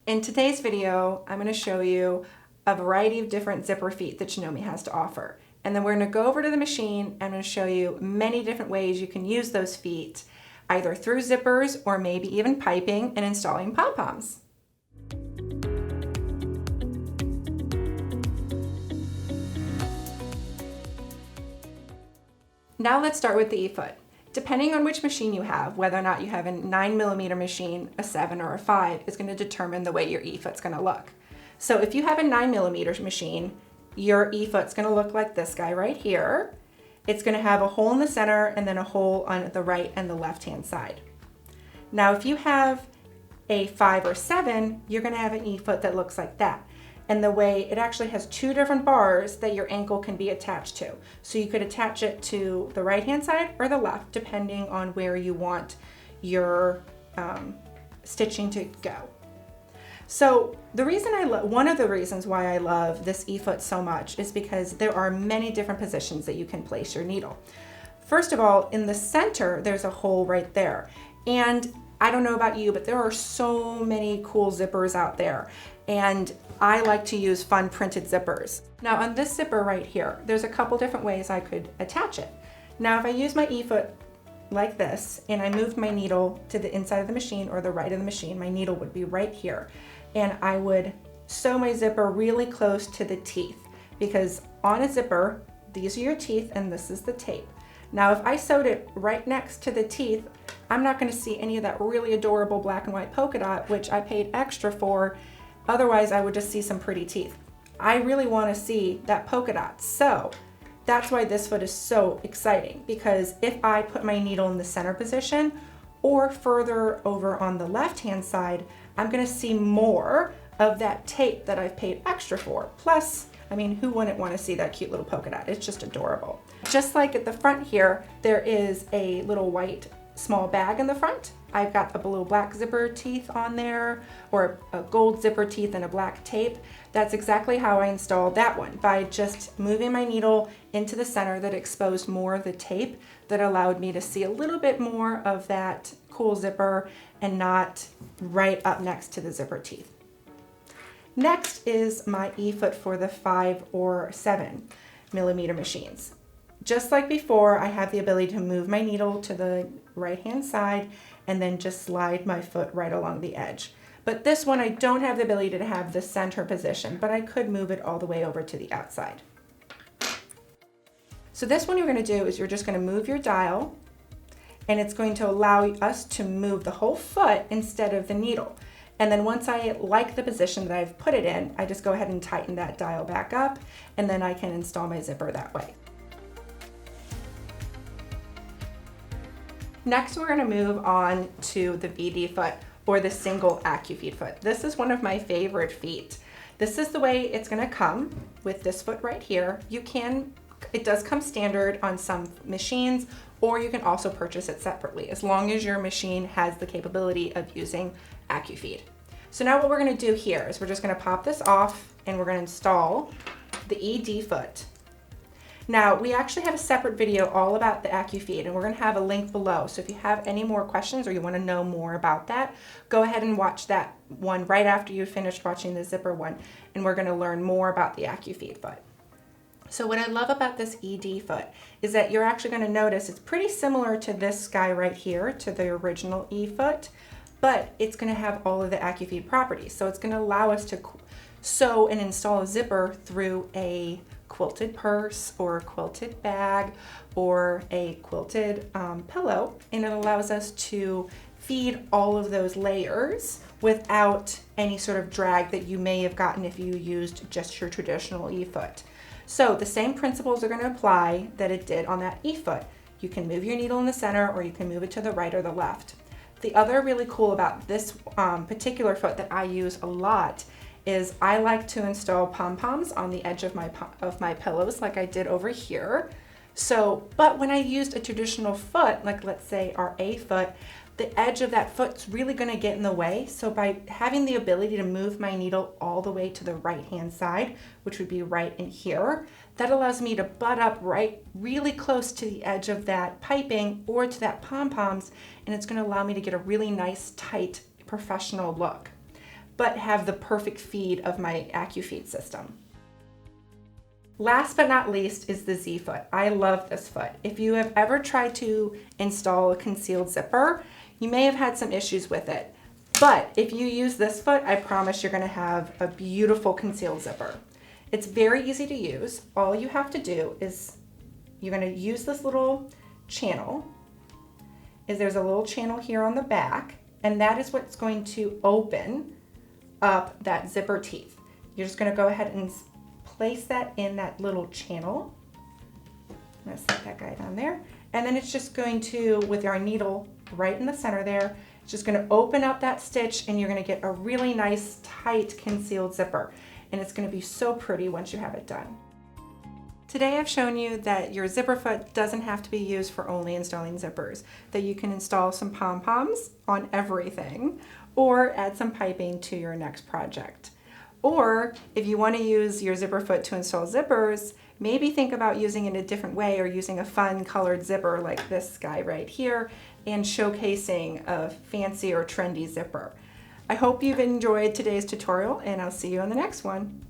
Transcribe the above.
In today's video, I'm going to show you a variety of different zipper feet that Janome has to offer. And then we're going to go over to the machine and I'm going to show you many different ways you can use those feet, either through zippers or maybe even piping and installing pom-poms. Now let's start with the e-foot. Depending on which machine you have, whether or not you have a 9mm machine, a 7 or a 5, is going to determine the way your e-foot's going to look. So if you have a 9mm machine, your e-foot's going to look like this guy right here. It's going to have a hole in the center and then a hole on the right and the left hand side. Now if you have a 5 or 7, you're going to have an e-foot that looks like that. And the way it actually has two different bars that your ankle can be attached to. So you could attach it to the right hand side or the left, depending on where you want your stitching to go. So one of the reasons why I love this e-foot so much is because there are many different positions that you can place your needle. First of all, in the center, there's a hole right there. And I don't know about you, but there are so many cool zippers out there. And I like to use fun printed zippers. Now on this zipper right here, there's a couple different ways I could attach it. Now if I use my e-foot like this and I moved my needle to the inside of the machine or the right of the machine, my needle would be right here. And I would sew my zipper really close to the teeth, because on a zipper, these are your teeth and this is the tape. Now if I sewed it right next to the teeth, I'm not going to see any of that really adorable black and white polka dot, which I paid extra for. Otherwise, I would just see some pretty teeth. I really want to see that polka dot. So that's why this foot is so exciting, because if I put my needle in the center position or further over on the left-hand side, I'm going to see more of that tape that I've paid extra for. Plus, I mean, who wouldn't want to see that cute little polka dot? It's just adorable. Just like at the front here, there is a little white small bag in the front. I've got a little black zipper teeth on there, or a gold zipper teeth and a black tape. That's exactly how I installed that one, by just moving my needle into the center that exposed more of the tape that allowed me to see a little bit more of that cool zipper and not right up next to the zipper teeth. Next is my e-foot for the 5 or 7mm machines. Just like before, I have the ability to move my needle to the right-hand side and then just slide my foot right along the edge. But this one, I don't have the ability to have the center position, but I could move it all the way over to the outside. So this one you're going to do is you're just going to move your dial, and it's going to allow us to move the whole foot instead of the needle. And then once I like the position that I've put it in, I just go ahead and tighten that dial back up, and then I can install my zipper that way. Next, we're going to move on to the VD foot, or the single AccuFeed foot. This is one of my favorite feet. This is the way it's going to come with this foot right here. It does come standard on some machines, or you can also purchase it separately, as long as your machine has the capability of using AccuFeed. So now what we're going to do here is we're just going to pop this off and we're going to install the ED foot. Now, we actually have a separate video all about the AccuFeed, and we're going to have a link below. So if you have any more questions or you want to know more about that, go ahead and watch that one right after you finished watching the zipper one, and we're going to learn more about the AccuFeed foot. So what I love about this ED foot is that you're actually going to notice it's pretty similar to this guy right here, to the original E foot, but it's going to have all of the AccuFeed properties. So it's going to allow us to sew and install a zipper through a quilted purse or a quilted bag or a quilted pillow, and it allows us to feed all of those layers without any sort of drag that you may have gotten if you used just your traditional e-foot. So the same principles are going to apply that it did on that e-foot. You can move your needle in the center, or you can move it to the right or the left. The other really cool about this particular foot that I use a lot is I like to install pom-poms on the edge of my pillows, like I did over here. But when I used a traditional foot, like let's say our A foot, the edge of that foot's really going to get in the way. So by having the ability to move my needle all the way to the right hand side, which would be right in here, that allows me to butt up really close to the edge of that piping or to that pom-poms, and it's going to allow me to get a really nice, tight, professional look. but have the perfect feed of my AccuFeed system. Last but not least is the Z foot. I love this foot. If you have ever tried to install a concealed zipper, you may have had some issues with it. But if you use this foot, I promise you're gonna have a beautiful concealed zipper. It's very easy to use. All you have to do is you're gonna use this little channel. There's a little channel here on the back, and that is what's going to open up that zipper teeth. You're just gonna go ahead and place that in that little channel. I'm gonna set that guy down there. And then it's just going to, with our needle right in the center there, it's just gonna open up that stitch and you're gonna get a really nice, tight, concealed zipper. And it's gonna be so pretty once you have it done. Today I've shown you that your zipper foot doesn't have to be used for only installing zippers, that you can install some pom-poms on everything or add some piping to your next project. Or if you want to use your zipper foot to install zippers, maybe think about using it a different way or using a fun colored zipper like this guy right here and showcasing a fancy or trendy zipper. I hope you've enjoyed today's tutorial and I'll see you on the next one.